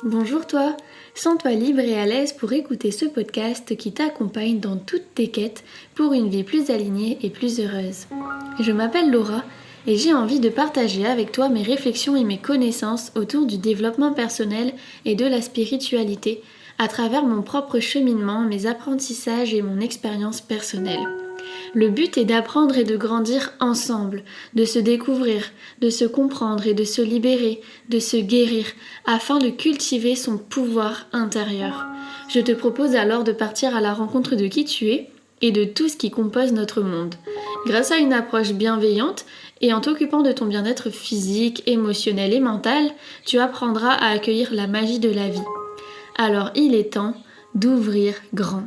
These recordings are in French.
Bonjour toi, sens-toi libre et à l'aise pour écouter ce podcast qui t'accompagne dans toutes tes quêtes pour une vie plus alignée et plus heureuse. Je m'appelle Laura et j'ai envie de partager avec toi mes réflexions et mes connaissances autour du développement personnel et de la spiritualité à travers mon propre cheminement, mes apprentissages et mon expérience personnelle. Le but est d'apprendre et de grandir ensemble, de se découvrir, de se comprendre et de se libérer, de se guérir, afin de cultiver son pouvoir intérieur. Je te propose alors de partir à la rencontre de qui tu es et de tout ce qui compose notre monde. Grâce à une approche bienveillante et en t'occupant de ton bien-être physique, émotionnel et mental, tu apprendras à accueillir la magie de la vie. Alors il est temps d'ouvrir grand.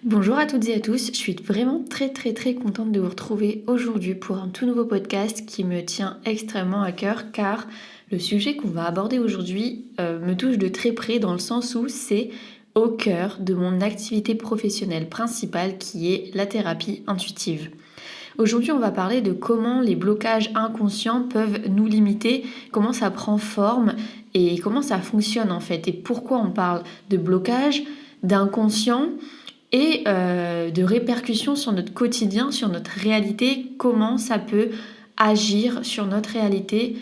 Bonjour à toutes et à tous, je suis vraiment très contente de vous retrouver aujourd'hui pour un tout nouveau podcast qui me tient extrêmement à cœur car le sujet qu'on va aborder aujourd'hui me touche de très près dans le sens où c'est au cœur de mon activité professionnelle principale qui est la thérapie intuitive. Aujourd'hui, on va parler de comment les blocages inconscients peuvent nous limiter, comment ça prend forme et comment ça fonctionne en fait et pourquoi on parle de blocage, d'inconscient et de répercussions sur notre quotidien, sur notre réalité, comment ça peut agir sur notre réalité,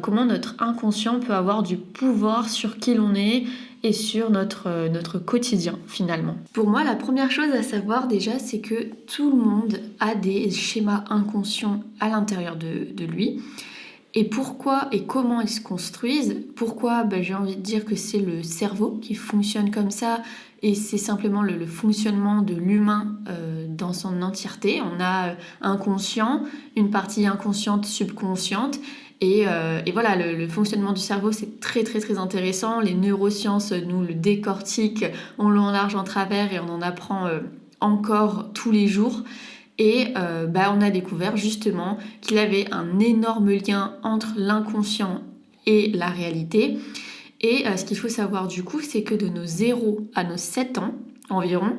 comment notre inconscient peut avoir du pouvoir sur qui l'on est et sur notre quotidien finalement. Pour moi, la première chose à savoir déjà, c'est que tout le monde a des schémas inconscients à l'intérieur de lui. Et pourquoi et comment ils se construisent? Pourquoi? J'ai envie de dire que c'est le cerveau qui fonctionne comme ça et c'est simplement le fonctionnement de l'humain dans son entièreté. On a un conscient, une partie inconsciente, subconsciente et voilà, le fonctionnement du cerveau c'est très intéressant. Les neurosciences nous le décortiquent en long, en large, en travers et on en apprend encore tous les jours. Et on a découvert justement qu'il y avait un énorme lien entre l'inconscient et la réalité. Et ce qu'il faut savoir du coup, c'est que de nos 0 à nos 7 ans environ,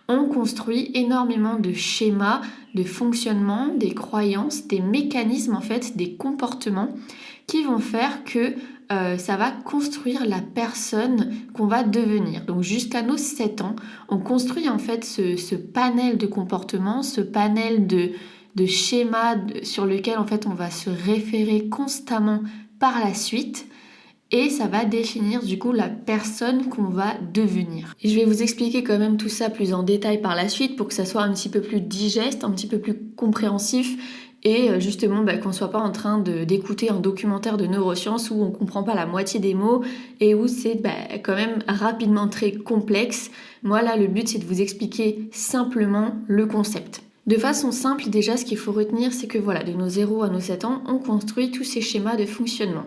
on construit énormément de schémas, de fonctionnement, des croyances, des mécanismes en fait, des comportements qui vont faire que ça va construire la personne qu'on va devenir. Donc jusqu'à nos 7 ans, on construit en fait ce panel de comportements, ce panel de schémas sur lequel en fait on va se référer constamment par la suite. Et ça va définir du coup la personne qu'on va devenir. Et je vais vous expliquer quand même tout ça plus en détail par la suite pour que ça soit un petit peu plus digeste, un petit peu plus compréhensif et justement qu'on soit pas en train d'écouter un documentaire de neurosciences où on comprend pas la moitié des mots et où c'est quand même rapidement très complexe. Moi là le but c'est de vous expliquer simplement le concept. De façon simple déjà ce qu'il faut retenir c'est que voilà de nos 0 à nos 7 ans on construit tous ces schémas de fonctionnement.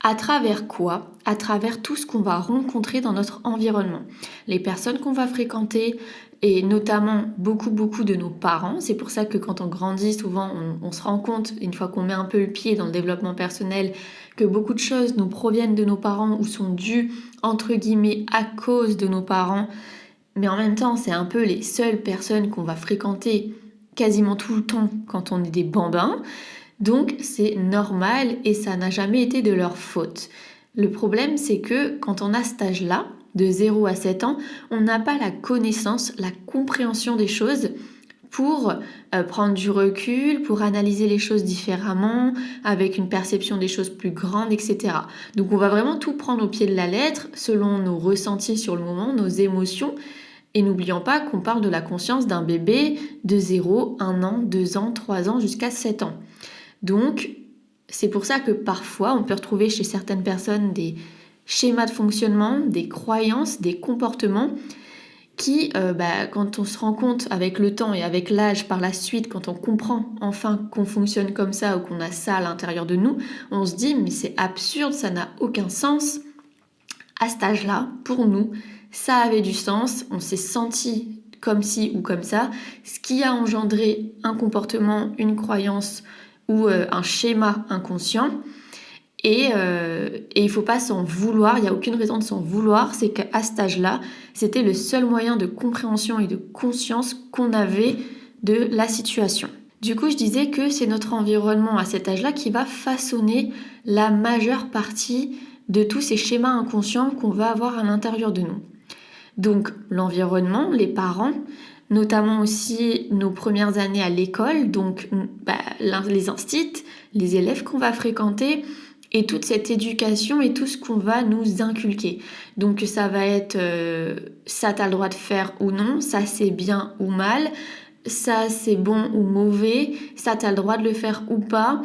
À travers quoi? À travers tout ce qu'on va rencontrer dans notre environnement. Les personnes qu'on va fréquenter et notamment beaucoup de nos parents. C'est pour ça que quand on grandit, souvent on se rend compte, une fois qu'on met un peu le pied dans le développement personnel, que beaucoup de choses nous proviennent de nos parents ou sont dues, entre guillemets, à cause de nos parents. Mais en même temps, c'est un peu les seules personnes qu'on va fréquenter quasiment tout le temps quand on est des bambins. Donc c'est normal et ça n'a jamais été de leur faute. Le problème c'est que quand on a cet âge-là, de 0 à 7 ans, on n'a pas la connaissance, la compréhension des choses pour prendre du recul, pour analyser les choses différemment, avec une perception des choses plus grande, etc. Donc on va vraiment tout prendre au pied de la lettre, selon nos ressentis sur le moment, nos émotions. Et n'oublions pas qu'on parle de la conscience d'un bébé de 0, 1 an, 2 ans, 3 ans, jusqu'à 7 ans. Donc, c'est pour ça que parfois, on peut retrouver chez certaines personnes des schémas de fonctionnement, des croyances, des comportements qui, quand on se rend compte avec le temps et avec l'âge par la suite, quand on comprend enfin qu'on fonctionne comme ça ou qu'on a ça à l'intérieur de nous, on se dit mais c'est absurde, ça n'a aucun sens. À cet âge-là, pour nous, ça avait du sens, on s'est senti comme ci ou comme ça, ce qui a engendré un comportement, une croyance ou un schéma inconscient. Et il faut pas s'en vouloir, il n'y a aucune raison de s'en vouloir, c'est qu'à cet âge-là, c'était le seul moyen de compréhension et de conscience qu'on avait de la situation. Du coup, je disais que c'est notre environnement à cet âge-là qui va façonner la majeure partie de tous ces schémas inconscients qu'on va avoir à l'intérieur de nous. Donc l'environnement, les parents, notamment aussi nos premières années à l'école, donc les instits, les élèves qu'on va fréquenter, et toute cette éducation et tout ce qu'on va nous inculquer. Donc ça va être ça t'as le droit de faire ou non, ça c'est bien ou mal, ça c'est bon ou mauvais, ça t'as le droit de le faire ou pas,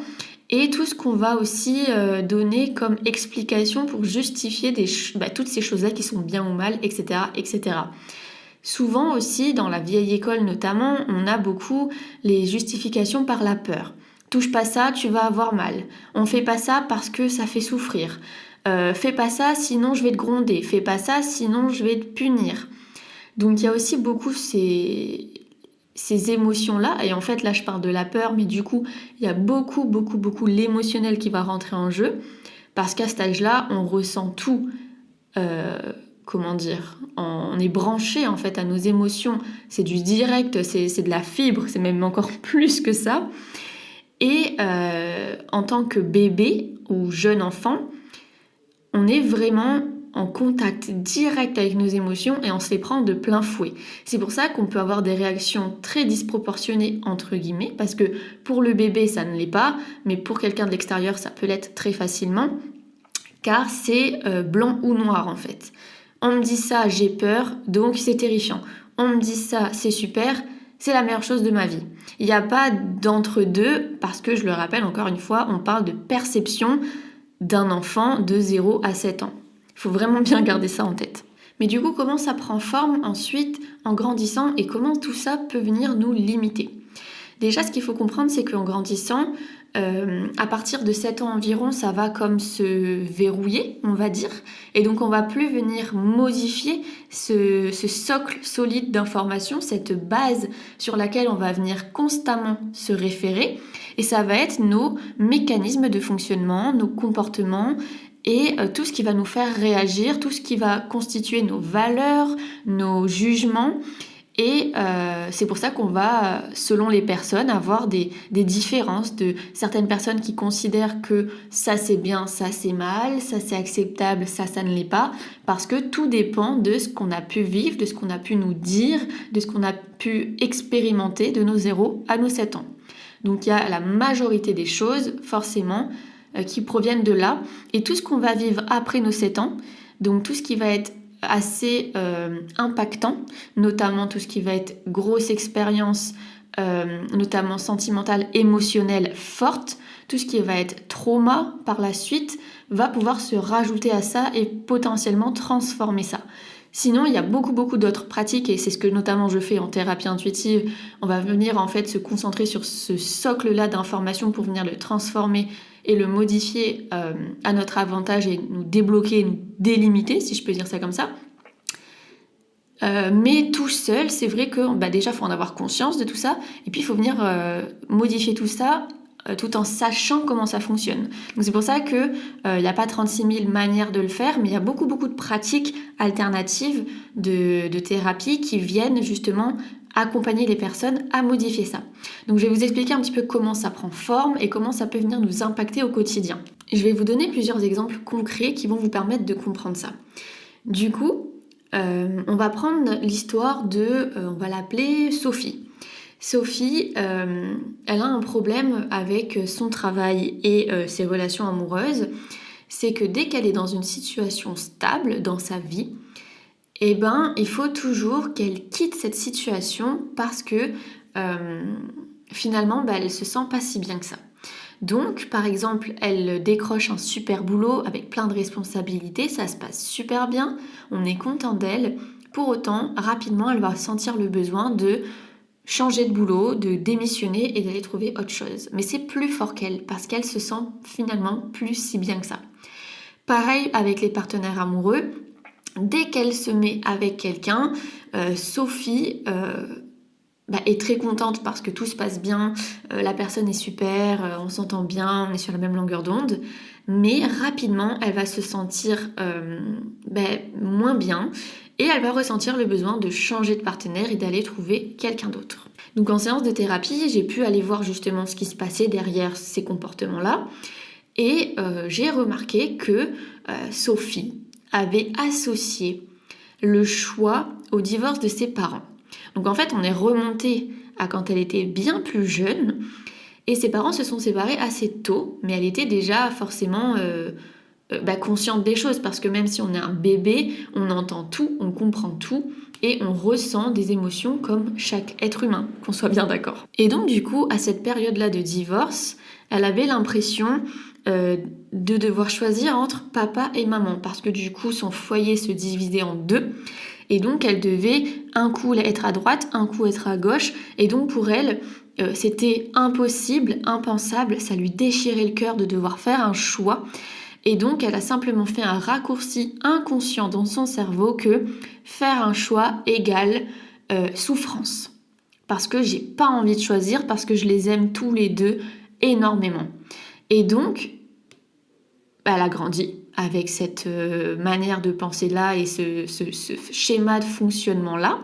et tout ce qu'on va aussi donner comme explication pour justifier toutes ces choses-là qui sont bien ou mal, etc., etc. Souvent aussi, dans la vieille école notamment, on a beaucoup les justifications par la peur. Touche pas ça, tu vas avoir mal. On fait pas ça parce que ça fait souffrir. Fais pas ça, sinon je vais te gronder. Fais pas ça, sinon je vais te punir. Donc il y a aussi beaucoup ces émotions-là. Et en fait, là, je parle de la peur, mais du coup, il y a beaucoup l'émotionnel qui va rentrer en jeu. Parce qu'à cet âge-là, on ressent tout. On est branché en fait à nos émotions. C'est du direct, c'est de la fibre, c'est même encore plus que ça. Et en tant que bébé ou jeune enfant, on est vraiment en contact direct avec nos émotions et on se les prend de plein fouet. C'est pour ça qu'on peut avoir des réactions très disproportionnées entre guillemets, parce que pour le bébé ça ne l'est pas, mais pour quelqu'un de l'extérieur ça peut l'être très facilement, car c'est blanc ou noir en fait. On me dit ça, j'ai peur, donc c'est terrifiant. On me dit ça, c'est super, c'est la meilleure chose de ma vie. Il n'y a pas d'entre-deux, parce que je le rappelle encore une fois, on parle de perception d'un enfant de 0 à 7 ans. Il faut vraiment bien garder ça en tête. Mais du coup, comment ça prend forme ensuite en grandissant et comment tout ça peut venir nous limiter ? Déjà, ce qu'il faut comprendre, c'est qu'en grandissant, à partir de 7 ans environ, ça va comme se verrouiller, on va dire. Et donc, on va plus venir modifier ce socle solide d'informations, cette base sur laquelle on va venir constamment se référer. Et ça va être nos mécanismes de fonctionnement, nos comportements et tout ce qui va nous faire réagir, tout ce qui va constituer nos valeurs, nos jugements. Et c'est pour ça qu'on va, selon les personnes, avoir des différences de certaines personnes qui considèrent que ça c'est bien, ça c'est mal, ça c'est acceptable, ça ne l'est pas, parce que tout dépend de ce qu'on a pu vivre, de ce qu'on a pu nous dire, de ce qu'on a pu expérimenter de nos 0 à nos 7 ans. Donc il y a la majorité des choses, forcément, qui proviennent de là. Et tout ce qu'on va vivre après nos 7 ans, donc tout ce qui va être assez impactant, notamment tout ce qui va être grosse expérience, notamment sentimentale, émotionnelle, forte, tout ce qui va être trauma par la suite va pouvoir se rajouter à ça et potentiellement transformer ça. Sinon, il y a beaucoup d'autres pratiques et c'est ce que notamment je fais en thérapie intuitive. On va venir en fait se concentrer sur ce socle-là d'informations pour venir le transformer et le modifier à notre avantage et nous débloquer, nous délimiter, si je peux dire ça comme ça. Mais tout seul, c'est vrai que déjà, il faut en avoir conscience de tout ça. Et puis, il faut venir modifier tout ça tout en sachant comment ça fonctionne. Donc, c'est pour ça qu'il n'y a pas 36 000 manières de le faire, mais il y a beaucoup de pratiques alternatives de thérapie qui viennent justement accompagner les personnes à modifier ça. Donc je vais vous expliquer un petit peu comment ça prend forme et comment ça peut venir nous impacter au quotidien. Je vais vous donner plusieurs exemples concrets qui vont vous permettre de comprendre ça. Du coup, on va prendre l'histoire on va l'appeler Sophie. Sophie, elle a un problème avec son travail et ses relations amoureuses. C'est que dès qu'elle est dans une situation stable dans sa vie, il faut toujours qu'elle quitte cette situation parce que finalement, elle se sent pas si bien que ça. Donc, par exemple, elle décroche un super boulot avec plein de responsabilités, ça se passe super bien, on est content d'elle. Pour autant, rapidement, elle va sentir le besoin de changer de boulot, de démissionner et d'aller trouver autre chose. Mais c'est plus fort qu'elle parce qu'elle se sent finalement plus si bien que ça. Pareil avec les partenaires amoureux. Dès qu'elle se met avec quelqu'un, Sophie est très contente parce que tout se passe bien, la personne est super, on s'entend bien, on est sur la même longueur d'onde. mais rapidement elle va se sentir moins bien et elle va ressentir le besoin de changer de partenaire et d'aller trouver quelqu'un d'autre. Donc en séance de thérapie, j'ai pu aller voir justement ce qui se passait derrière ces comportements-là et j'ai remarqué que Sophie avait associé le choix au divorce de ses parents. Donc en fait, on est remonté à quand elle était bien plus jeune et ses parents se sont séparés assez tôt, mais elle était déjà forcément consciente des choses parce que même si on est un bébé, on entend tout, on comprend tout et on ressent des émotions comme chaque être humain, qu'on soit bien d'accord. Et donc du coup, à cette période-là de divorce, elle avait l'impression de devoir choisir entre papa et maman parce que du coup, son foyer se divisait en deux. Et donc, elle devait un coup être à droite, un coup être à gauche. Et donc, pour elle, c'était impossible, impensable. Ça lui déchirait le cœur de devoir faire un choix. Et donc, elle a simplement fait un raccourci inconscient dans son cerveau que faire un choix égale souffrance. Parce que j'ai pas envie de choisir, parce que je les aime tous les deux énormément. Et donc, elle a grandi avec cette manière de penser-là et ce schéma de fonctionnement-là,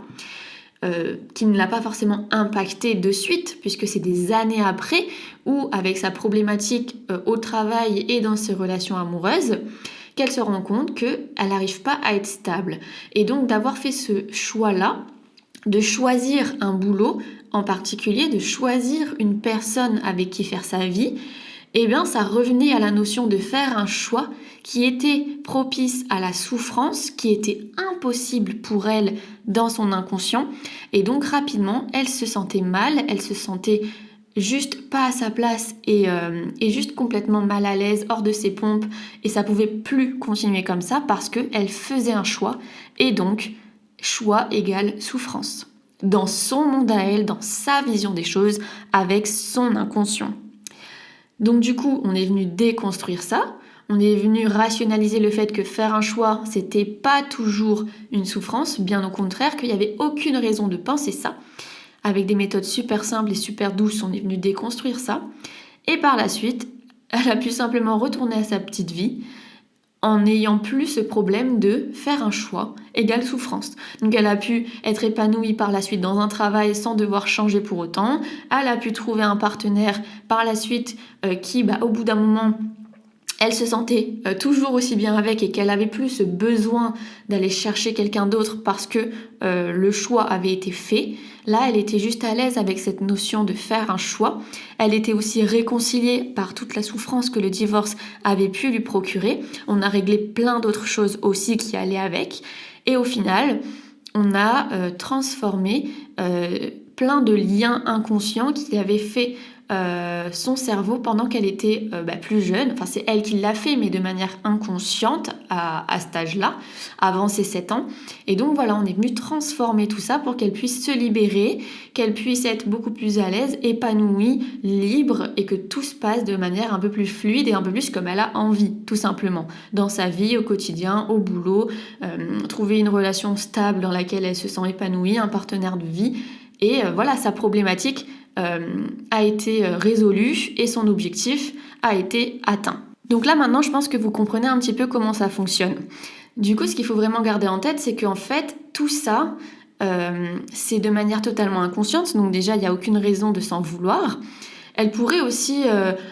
qui ne l'a pas forcément impacté de suite, puisque c'est des années après, où avec sa problématique au travail et dans ses relations amoureuses, qu'elle se rend compte qu'elle n'arrive pas à être stable. Et donc d'avoir fait ce choix-là, de choisir un boulot, en particulier de choisir une personne avec qui faire sa vie, eh bien ça revenait à la notion de faire un choix qui était propice à la souffrance, qui était impossible pour elle dans son inconscient. Et donc rapidement, elle se sentait mal, elle se sentait juste pas à sa place et juste complètement mal à l'aise, hors de ses pompes. Et ça pouvait plus continuer comme ça parce qu'elle faisait un choix. Et donc, choix égale souffrance. Dans son monde à elle, dans sa vision des choses, avec son inconscient. Donc du coup, on est venu déconstruire ça, on est venu rationaliser le fait que faire un choix, c'était pas toujours une souffrance, bien au contraire, qu'il n'y avait aucune raison de penser ça. Avec des méthodes super simples et super douces, on est venu déconstruire ça. Et par la suite, elle a pu simplement retourner à sa petite vie en n'ayant plus ce problème de faire un choix égale souffrance. Donc elle a pu être épanouie par la suite dans un travail sans devoir changer pour autant. Elle a pu trouver un partenaire par la suite qui, au bout d'un moment, elle se sentait toujours aussi bien avec et qu'elle avait plus ce besoin d'aller chercher quelqu'un d'autre parce que le choix avait été fait. Là, elle était juste à l'aise avec cette notion de faire un choix. Elle était aussi réconciliée par toute la souffrance que le divorce avait pu lui procurer. On a réglé plein d'autres choses aussi qui allaient avec. Et au final, on a transformé plein de liens inconscients qui avaient fait son cerveau pendant qu'elle était plus jeune. Enfin, c'est elle qui l'a fait, mais de manière inconsciente à cet âge-là, avant ses 7 ans. Et donc voilà, on est venu transformer tout ça pour qu'elle puisse se libérer, qu'elle puisse être beaucoup plus à l'aise, épanouie, libre, et que tout se passe de manière un peu plus fluide et un peu plus comme elle a envie, tout simplement, dans sa vie, au quotidien, au boulot, trouver une relation stable dans laquelle elle se sent épanouie, un partenaire de vie. Et voilà, sa problématique a été résolue et son objectif a été atteint. Donc là maintenant je pense que vous comprenez un petit peu comment ça fonctionne. Du coup ce qu'il faut vraiment garder en tête c'est qu'en fait tout ça c'est de manière totalement inconsciente, donc déjà il n'y a aucune raison de s'en vouloir. Elle pourrait aussi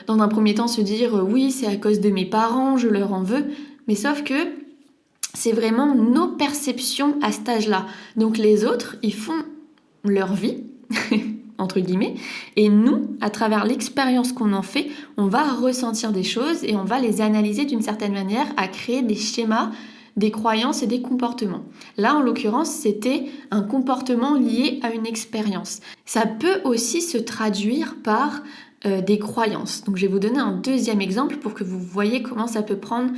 dans un premier temps se dire oui c'est à cause de mes parents, je leur en veux, mais sauf que c'est vraiment nos perceptions à cet âge-là. Donc les autres ils font leur vie entre guillemets, et nous, à travers l'expérience qu'on en fait, on va ressentir des choses et on va les analyser d'une certaine manière à créer des schémas, des croyances et des comportements. Là, en l'occurrence, c'était un comportement lié à une expérience. Ça peut aussi se traduire par des croyances. Donc, je vais vous donner un deuxième exemple pour que vous voyez comment ça peut prendre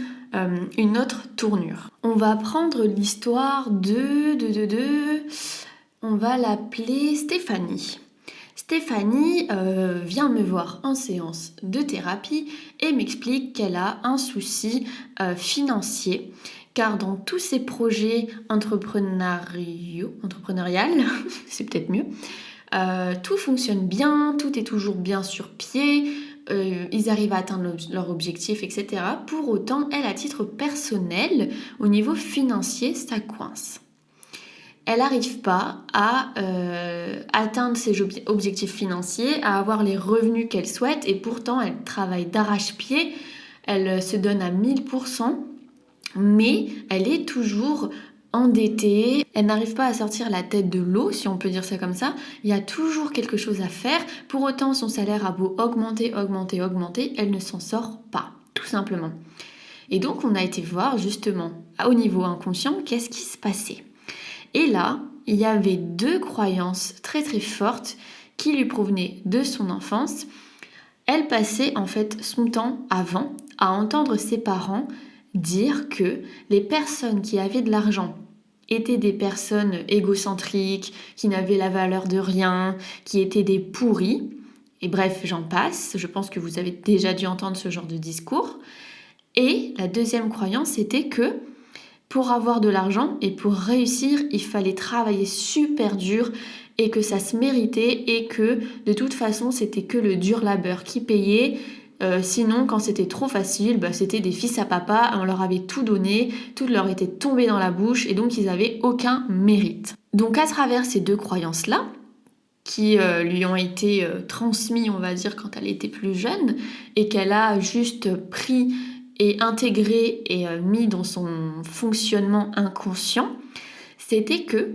une autre tournure. On va prendre l'histoire on va l'appeler Stéphanie. Stéphanie vient me voir en séance de thérapie et m'explique qu'elle a un souci financier car dans tous ses projets entrepreneurial, c'est peut-être mieux, tout fonctionne bien, tout est toujours bien sur pied, ils arrivent à atteindre leur objectif, etc. Pour autant, elle, à titre personnel, au niveau financier, ça coince. Elle n'arrive pas à atteindre ses objectifs financiers, à avoir les revenus qu'elle souhaite, et pourtant elle travaille d'arrache-pied, elle se donne à 1000%, mais elle est toujours endettée, elle n'arrive pas à sortir la tête de l'eau, si on peut dire ça comme ça. Il y a toujours quelque chose à faire, pour autant son salaire a beau augmenter, elle ne s'en sort pas, tout simplement. Et donc on a été voir justement au niveau inconscient qu'est-ce qui se passait. Et là, il y avait 2 croyances très très fortes qui lui provenaient de son enfance. Elle passait en fait son temps avant à entendre ses parents dire que les personnes qui avaient de l'argent étaient des personnes égocentriques, qui n'avaient la valeur de rien, qui étaient des pourris. Et bref, j'en passe. Je pense que vous avez déjà dû entendre ce genre de discours. Et la deuxième croyance, c'était que pour avoir de l'argent et pour réussir, il fallait travailler super dur et que ça se méritait et que de toute façon, c'était que le dur labeur qui payait. Sinon, quand c'était trop facile, c'était des fils à papa, on leur avait tout donné, tout leur était tombé dans la bouche et donc ils n'avaient aucun mérite. Donc à travers ces 2 croyances-là, qui lui ont été transmises, on va dire, quand elle était plus jeune et qu'elle a juste pris et intégré et mis dans son fonctionnement inconscient, c'était que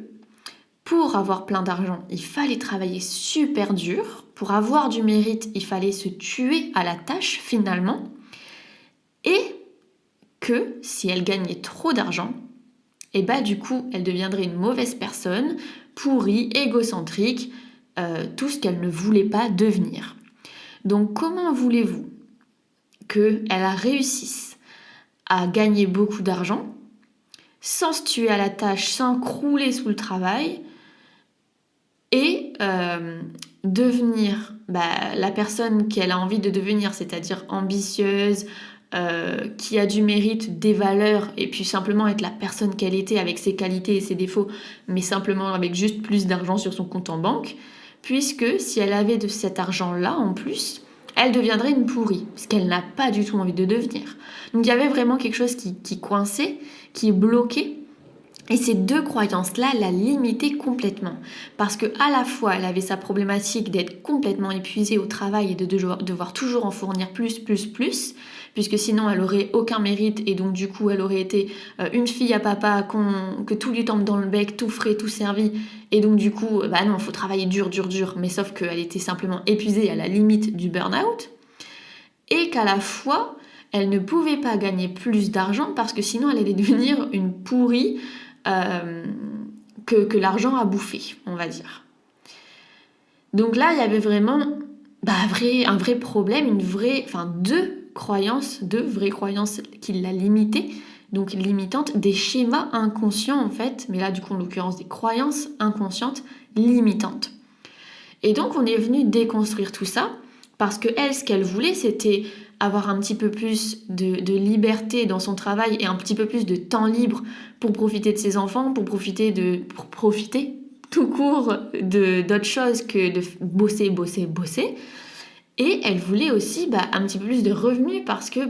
pour avoir plein d'argent, il fallait travailler super dur. Pour avoir du mérite, il fallait se tuer à la tâche finalement. Et que si elle gagnait trop d'argent, et du coup, elle deviendrait une mauvaise personne, pourrie, égocentrique, tout ce qu'elle ne voulait pas devenir. Donc comment voulez-vous qu'elle réussisse à gagner beaucoup d'argent sans se tuer à la tâche, sans crouler sous le travail et devenir la personne qu'elle a envie de devenir, c'est-à-dire ambitieuse, qui a du mérite, des valeurs, et puis simplement être la personne qu'elle était avec ses qualités et ses défauts, mais simplement avec juste plus d'argent sur son compte en banque, puisque si elle avait de cet argent-là en plus, elle deviendrait une pourrie, ce qu'elle n'a pas du tout envie de devenir. Donc il y avait vraiment quelque chose qui coinçait, qui bloquait. Et ces 2 croyances-là la limitaient complètement. Parce que à la fois, elle avait sa problématique d'être complètement épuisée au travail et de devoir toujours en fournir plus, puisque sinon elle aurait aucun mérite et donc du coup elle aurait été une fille à papa que tout lui tombe dans le bec, tout frais, tout servi. Et donc du coup, non, il faut travailler dur, mais sauf qu'elle était simplement épuisée à la limite du burn-out. Et qu'à la fois, elle ne pouvait pas gagner plus d'argent parce que sinon elle allait devenir une pourrie que l'argent a bouffé, on va dire. Donc là, il y avait vraiment un vrai problème, deux vraies croyances qui la limitaient, donc limitantes, des schémas inconscients en fait, mais là du coup en l'occurrence des croyances inconscientes limitantes. Et donc on est venu déconstruire tout ça, parce que elle, ce qu'elle voulait, c'était avoir un petit peu plus de liberté dans son travail et un petit peu plus de temps libre pour profiter de ses enfants, pour profiter tout court d'autre chose que de bosser. Et elle voulait aussi un petit peu plus de revenus parce que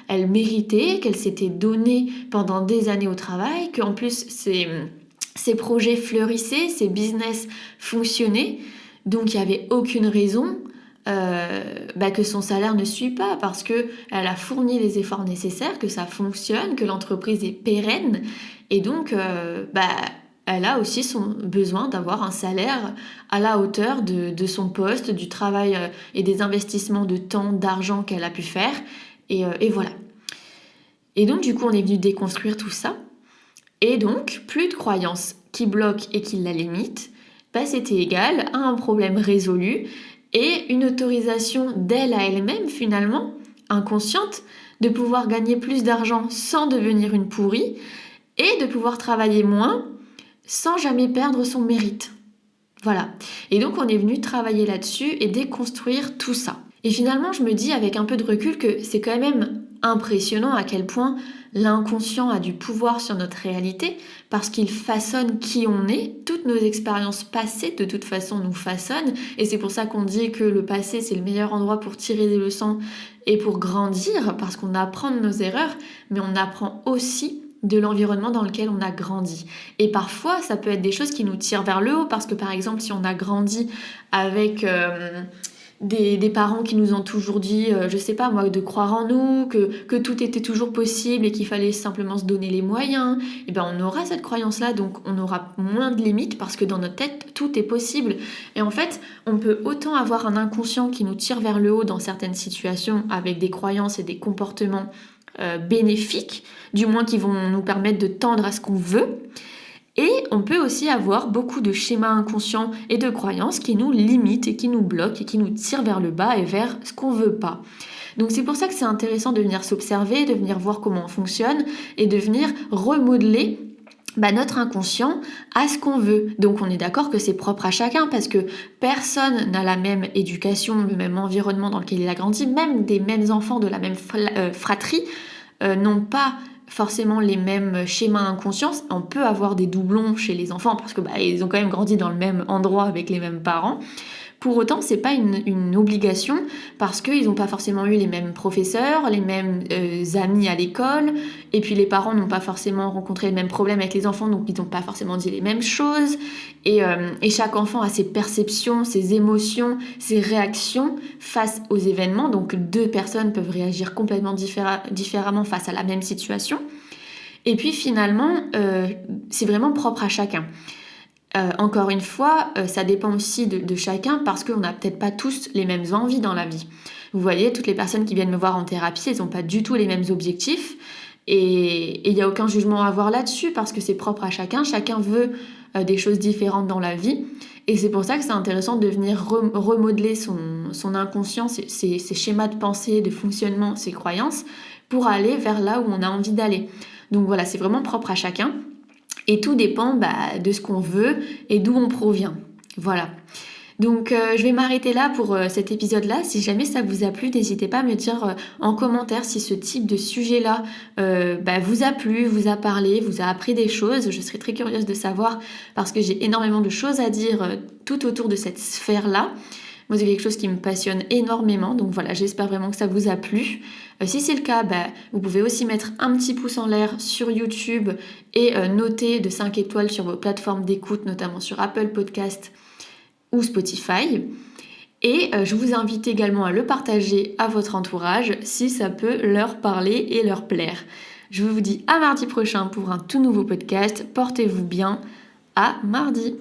elle méritait, qu'elle s'était donnée pendant des années au travail, qu'en plus ses projets fleurissaient, ses business fonctionnaient. Donc il n'y avait aucune raison que son salaire ne suit pas parce qu'elle a fourni les efforts nécessaires, que ça fonctionne, que l'entreprise est pérenne et donc elle a aussi son besoin d'avoir un salaire à la hauteur de son poste, du travail et des investissements de temps, d'argent qu'elle a pu faire et voilà. Et donc du coup on est venu déconstruire tout ça et donc plus de croyances qui bloquent et qui la limitent, c'était égal à un problème résolu et une autorisation d'elle à elle-même finalement, inconsciente, de pouvoir gagner plus d'argent sans devenir une pourrie et de pouvoir travailler moins sans jamais perdre son mérite. Voilà. Et donc on est venu travailler là-dessus et déconstruire tout ça. Et finalement je me dis avec un peu de recul que c'est quand même impressionnant à quel point l'inconscient a du pouvoir sur notre réalité parce qu'il façonne qui on est. Toutes nos expériences passées, de toute façon, nous façonnent. Et c'est pour ça qu'on dit que le passé, c'est le meilleur endroit pour tirer des leçons et pour grandir, parce qu'on apprend de nos erreurs, mais on apprend aussi de l'environnement dans lequel on a grandi. Et parfois, ça peut être des choses qui nous tirent vers le haut, parce que par exemple, si on a grandi avec des parents qui nous ont toujours dit, je sais pas moi, de croire en nous, que tout était toujours possible et qu'il fallait simplement se donner les moyens, et ben on aura cette croyance-là, donc on aura moins de limites, parce que dans notre tête, tout est possible. Et en fait, on peut autant avoir un inconscient qui nous tire vers le haut dans certaines situations, avec des croyances et des comportements bénéfiques, du moins qui vont nous permettre de tendre à ce qu'on veut. Et on peut aussi avoir beaucoup de schémas inconscients et de croyances qui nous limitent et qui nous bloquent et qui nous tirent vers le bas et vers ce qu'on veut pas. Donc c'est pour ça que c'est intéressant de venir s'observer, de venir voir comment on fonctionne et de venir remodeler notre inconscient à ce qu'on veut. Donc on est d'accord que c'est propre à chacun, parce que personne n'a la même éducation, le même environnement dans lequel il a grandi, même des mêmes enfants de la même fratrie n'ont pas forcément les mêmes schémas inconscients. On peut avoir des doublons chez les enfants parce que ils ont quand même grandi dans le même endroit avec les mêmes parents. Pour autant, c'est pas une obligation, parce qu'ils n'ont pas forcément eu les mêmes professeurs, les mêmes amis à l'école, et puis les parents n'ont pas forcément rencontré les mêmes problèmes avec les enfants, donc ils n'ont pas forcément dit les mêmes choses. Et chaque enfant a ses perceptions, ses émotions, ses réactions face aux événements. Donc 2 personnes peuvent réagir complètement différemment face à la même situation. Et puis finalement, c'est vraiment propre à chacun. Encore une fois, ça dépend aussi de chacun, parce qu'on n'a peut-être pas tous les mêmes envies dans la vie. Vous voyez, toutes les personnes qui viennent me voir en thérapie, elles n'ont pas du tout les mêmes objectifs, et il n'y a aucun jugement à avoir là-dessus, parce que c'est propre à chacun. Chacun veut des choses différentes dans la vie, et c'est pour ça que c'est intéressant de venir remodeler son inconscient, ses schémas de pensée, de fonctionnement, ses croyances, pour aller vers là où on a envie d'aller. Donc voilà, c'est vraiment propre à chacun. Et tout dépend de ce qu'on veut et d'où on provient. Voilà. Donc je vais m'arrêter là pour cet épisode-là. Si jamais ça vous a plu, n'hésitez pas à me dire en commentaire si ce type de sujet-là vous a plu, vous a parlé, vous a appris des choses. Je serais très curieuse de savoir, parce que j'ai énormément de choses à dire tout autour de cette sphère-là. Moi, c'est quelque chose qui me passionne énormément, donc voilà, j'espère vraiment que ça vous a plu. Si c'est le cas, vous pouvez aussi mettre un petit pouce en l'air sur YouTube et noter de 5 étoiles sur vos plateformes d'écoute, notamment sur Apple Podcast ou Spotify. Et je vous invite également à le partager à votre entourage si ça peut leur parler et leur plaire. Je vous dis à mardi prochain pour un tout nouveau podcast. Portez-vous bien. À mardi.